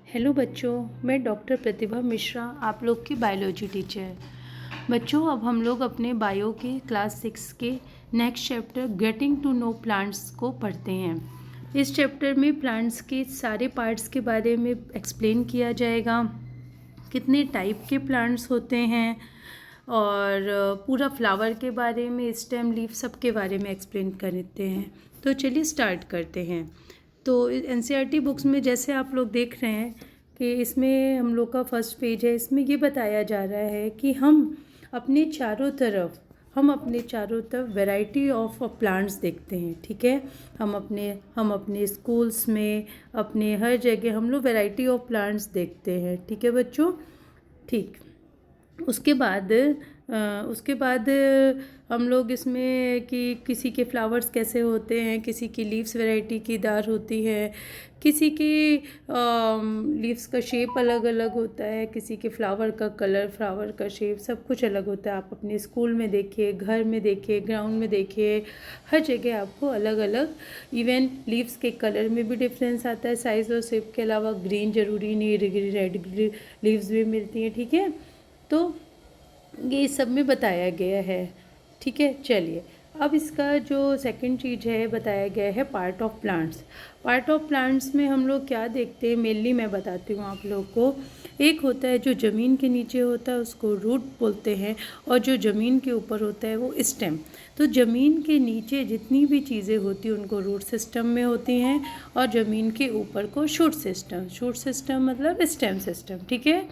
Hello बच्चों, मैं doctor प्रतिभा मिश्रा आप लोग की बायोलॉजी टीचर। बच्चों, अब हम लोग अपने बायो के क्लास 6 के next chapter getting to know plants को पढ़ते हैं। इस चैप्टर में प्लांट्स के सारे पार्ट्स के बारे में एक्सप्लेन किया जाएगा, कितने टाइप के प्लांट्स होते हैं और पूरा फ्लावर के बारे में, स्टेम, लीफ सब के बारे में एक्सप्लेन करते हैं। तो चलिए स्टार्ट करते हैं। तो एनसीईआरटी बुक्स में जैसे आप लोग देख रहे हैं कि इसमें हम लोग का फर्स्ट पेज है, इसमें ये बताया जा रहा है कि हम अपने चारों तरफ वैरायटी ऑफ प्लांट्स देखते हैं। ठीक है, हम अपने स्कूल्स में, अपने हर जगह हम लोग वैरायटी ऑफ प्लांट्स देखते हैं। ठीक है बच्चों, ठीक। उसके बाद हम लोग इसमें कि किसी के फ्लावर्स कैसे होते हैं, किसी की लीव्स वैरायटी की दार होती है, किसी की लीव्स का शेप अलग अलग होता है, किसी के फ्लावर का कलर, फ्लावर का शेप सब कुछ अलग होता है। आप अपने स्कूल में देखिए, घर में देखिए, ग्राउंड में देखिए, हर जगह आपको अलग अलग, इवन लीव्स के कलर में भी डिफरेंस आता है। साइज़ और शेप के अलावा ग्रीन ज़रूरी नहीं, रेड लीव्स भी मिलती हैं। ठीक है, तो ये सब में बताया गया है। ठीक है, चलिए अब इसका जो सेकंड चीज़ है बताया गया है part of plants. Part of plants में हम लोग क्या देखते हैं, मेनली मैं बताती हूँ आप लोग को। एक होता है जो ज़मीन के नीचे होता है, उसको रूट बोलते हैं, और जो ज़मीन के ऊपर होता है वो स्टेम। तो ज़मीन के नीचे जितनी भी चीज़ें होती हैं उनको रूट सिस्टम में होती हैं, और ज़मीन के ऊपर को शूट सिस्टम मतलब स्टेम सिस्टम। ठीक है,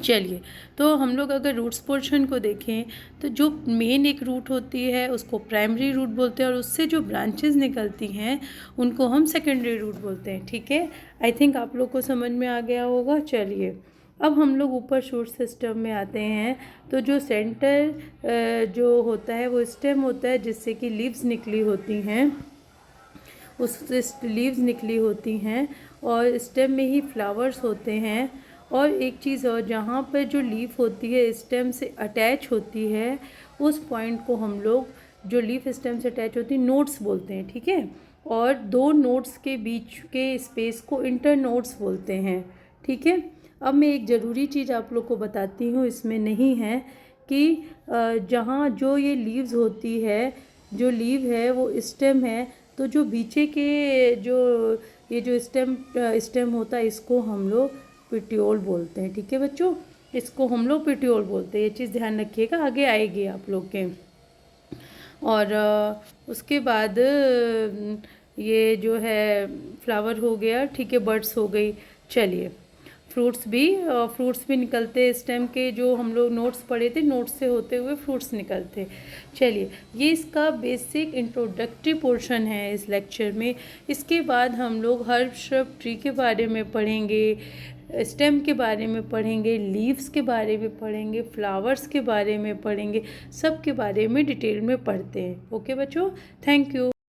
चलिए, तो हम लोग अगर रूट्स पोर्शन को देखें तो जो मेन एक रूट होती है उसको प्राइमरी रूट बोलते हैं, और उससे जो ब्रांचेस निकलती हैं उनको हम सेकेंडरी रूट बोलते हैं। ठीक है, आई थिंक आप लोग को समझ में आ गया होगा। चलिए, अब हम लोग ऊपर शूट सिस्टम में आते हैं। तो जो सेंटर जो होता है वो स्टेम होता है, जिससे कि लीव्स निकली होती हैं, लीव्स निकली होती हैं, और स्टेम में ही फ्लावर्स होते हैं। और एक चीज़ और, जहाँ पर जो लीफ होती है स्टेम से अटैच होती है, उस पॉइंट को हम लोग, जो लीफ स्टेम से अटैच होती है, नोड्स बोलते हैं। ठीक है, और दो नोड्स के बीच के स्पेस को इंटर नोड्स बोलते हैं। ठीक है, अब मैं एक ज़रूरी चीज़ आप लोग को बताती हूँ, इसमें नहीं है, कि जहाँ जो ये लीव्स होती है, जो लीव है वो स्टेम है, तो जो बीचे के जो स्टेम होता है, इसको हम लोग पिट्यूल बोलते हैं। ठीक है बच्चों, इसको हम लोग पिट्यूल बोलते हैं। ये चीज़ ध्यान रखिएगा, आगे आएगी आप लोग के। और उसके बाद ये जो है फ्लावर हो गया। ठीक है, बर्ड्स हो गई। चलिए, फ्रूट्स भी निकलते हैं स्टेम के, जो हम लोग नोट्स पढ़े थे, नोट्स से होते हुए फ्रूट्स निकलते। चलिए, ये इसका बेसिक इंट्रोडक्टरी पोर्शन है इस लेक्चर में। इसके बाद हम लोग हर्ब श्रब ट्री के बारे में पढ़ेंगे, स्टेम के बारे में पढ़ेंगे, लीव्स के बारे में पढ़ेंगे, फ्लावर्स के बारे में पढ़ेंगे, सब के बारे में डिटेल में पढ़ते हैं। ओके बच्चों, थैंक यू।